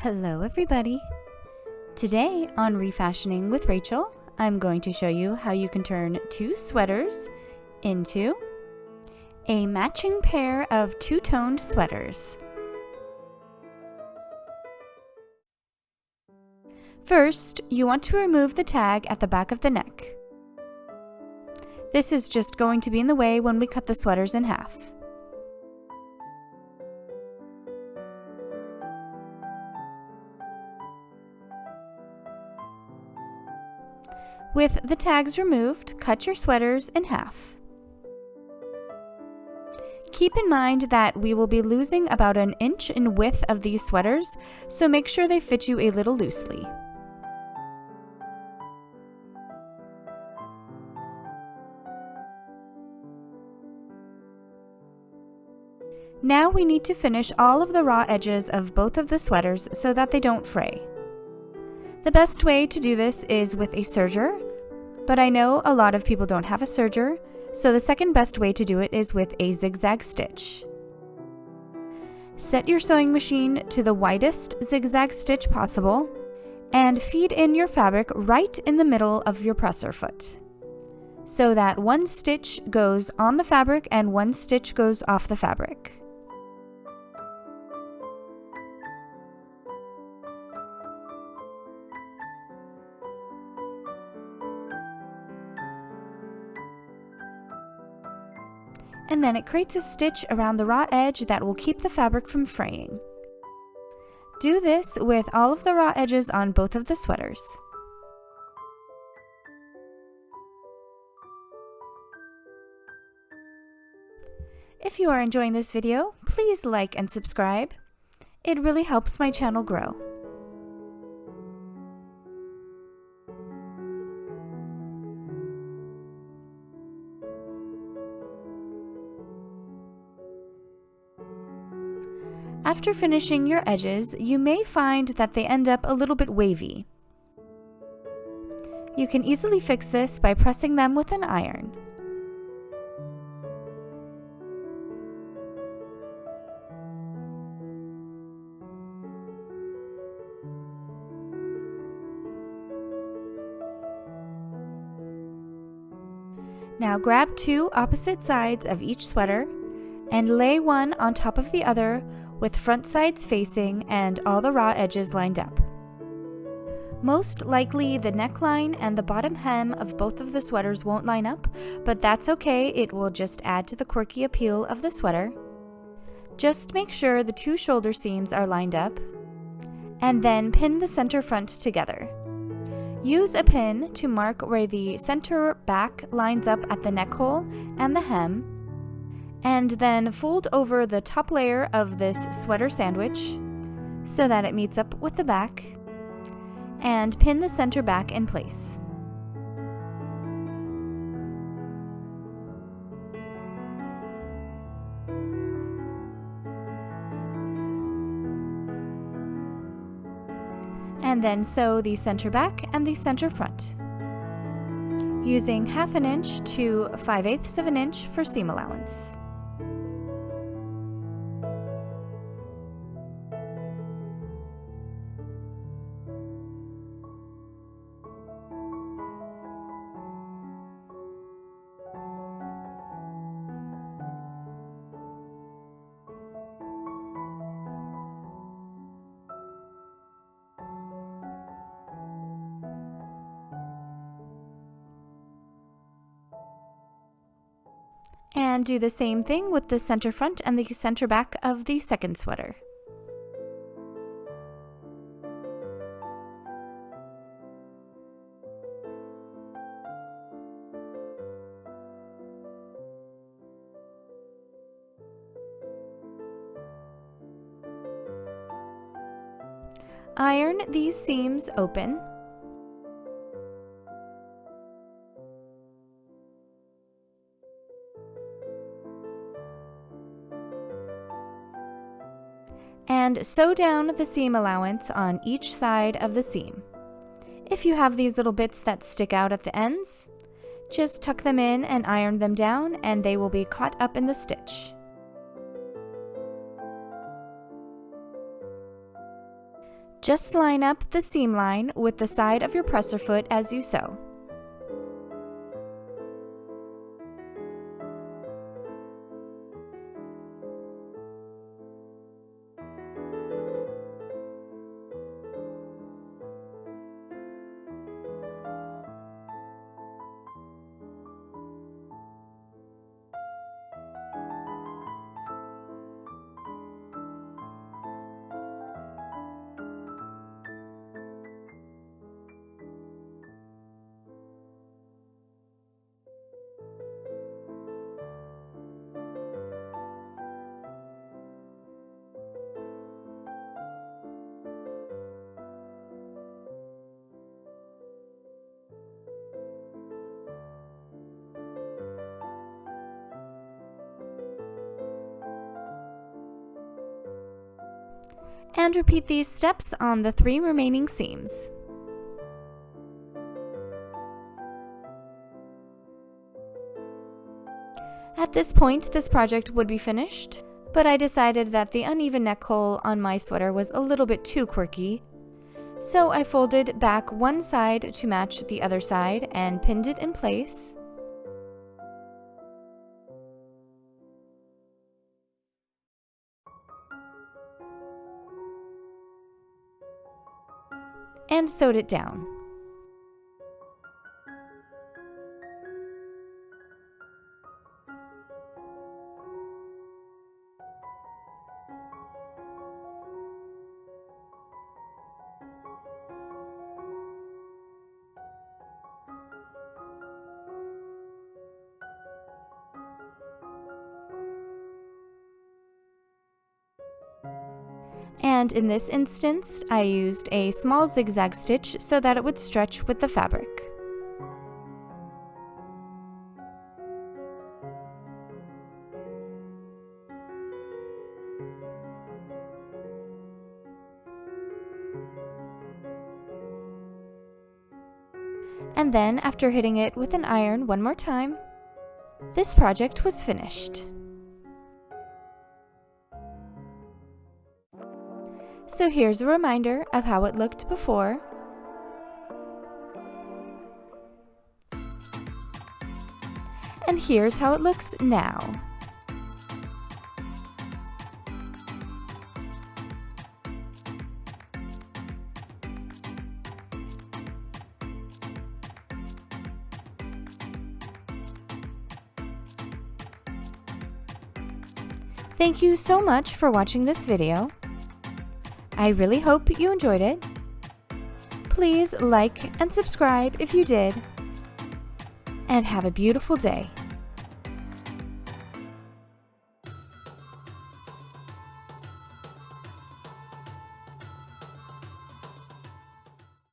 Hello everybody! Today on Refashioning with Rachel, I'm going to show you how you can turn two sweaters into a matching pair of two-toned sweaters. First, you want to remove the tag at the back of the neck. This is just going to be in the way when we cut the sweaters in half. With the tags removed, cut your sweaters in half. Keep in mind that we will be losing about an inch in width of these sweaters, so make sure they fit you a little loosely. Now we need to finish all of the raw edges of both of the sweaters so that they don't fray. The best way to do this is with a serger, but I know a lot of people don't have a serger, so the second best way to do it is with a zigzag stitch. Set your sewing machine to the widest zigzag stitch possible and feed in your fabric right in the middle of your presser foot, so that one stitch goes on the fabric and one stitch goes off the fabric. And then it creates a stitch around the raw edge that will keep the fabric from fraying. Do this with all of the raw edges on both of the sweaters. If you are enjoying this video, please like and subscribe. It really helps my channel grow. After finishing your edges, you may find that they end up a little bit wavy. You can easily fix this by pressing them with an iron. Now grab two opposite sides of each sweater and lay one on top of the other with front sides facing and all the raw edges lined up. Most likely the neckline and the bottom hem of both of the sweaters won't line up, but that's okay, it will just add to the quirky appeal of the sweater. Just make sure the two shoulder seams are lined up, and then pin the center front together. Use a pin to mark where the center back lines up at the neck hole and the hem, and then fold over the top layer of this sweater sandwich so that it meets up with the back, and pin the center back in place. And then sew the center back and the center front, using 1/2 inch to 5/8 of an inch for seam allowance. And do the same thing with the center front and the center back of the second sweater. Iron these seams open. And sew down the seam allowance on each side of the seam. If you have these little bits that stick out at the ends, just tuck them in and iron them down, and they will be caught up in the stitch. Just line up the seam line with the side of your presser foot as you sew. And repeat these steps on the 3 remaining seams. At this point, this project would be finished, but I decided that the uneven neck hole on my sweater was a little bit too quirky, so I folded back one side to match the other side and pinned it in place. And sewed it down. And in this instance, I used a small zigzag stitch so that it would stretch with the fabric. And then, after hitting it with an iron one more time, this project was finished. So here's a reminder of how it looked before. And here's how it looks now. Thank you so much for watching this video. I really hope you enjoyed it. Please like and subscribe if you did. And have a beautiful day.